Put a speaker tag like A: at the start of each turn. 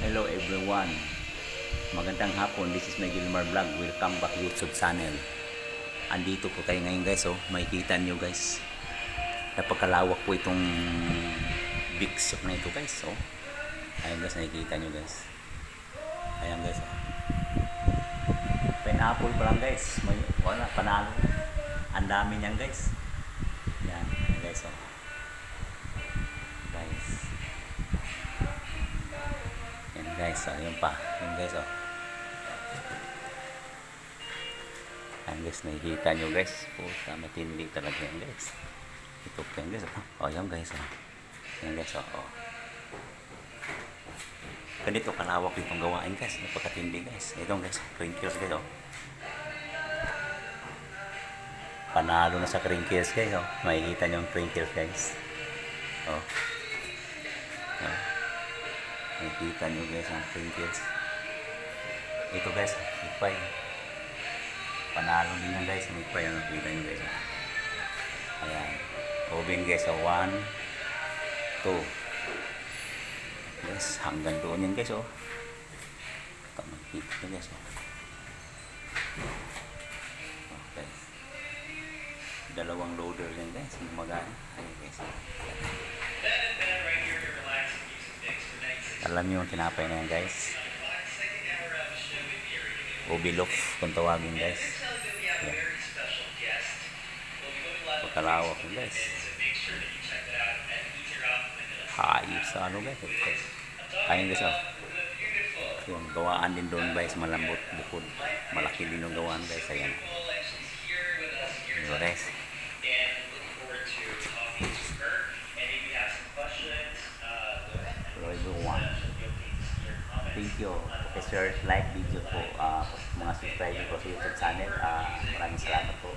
A: Hello everyone. Magandang hapon. This is my Gilmar Vlog. Welcome back YouTube channel. Andito po tayo ngayon guys. Makikita nyo guys. Napagkalawak po itong big shop na ito guys. Ayan guys, nakikita nyo guys. Ayan guys. Pineapple pa lang guys. May wala panalo. Ang dami niyan guys. Yan, ayan guys. Guys. Yan guys, yun pa. Yan guys, Yan guys, nakikita nyo guys. Puta, matindi talaga yan guys. Ito po yan guys, yan guys, Yan guys, Ganito kalawak itong gawain guys. Napakatindi guys. Ito guys, crinkles guys, Panalo na sa crinkles guys, Makikita nyo yung crinkles guys. Nakikita nyo guys ang crinkles. Ito guys, ipay. Panalo din yan guys, ipay ang nakikita nyo guys. Ayan. Oven guys, 1, 2. Guys, hanggang doon yan guys, Ito, makikita nyo guys, Okay. Dalawang loader yan guys, gumagana. Ayan guys. Alam niyo yung tinapay na yan guys. Obilof kung tawagin guys. Yan. Pagkalawak yun guys. Hayop sa ano guys. Ayun guys, Yung gawaan din doon guys, malambot bukod. Malaki din yung gawaan guys. Ayan. Ito guys. Hello everyone. Thank you. Okay, share, like video po. Mga subscriber ko sa YouTube channel. Maraming salamat po.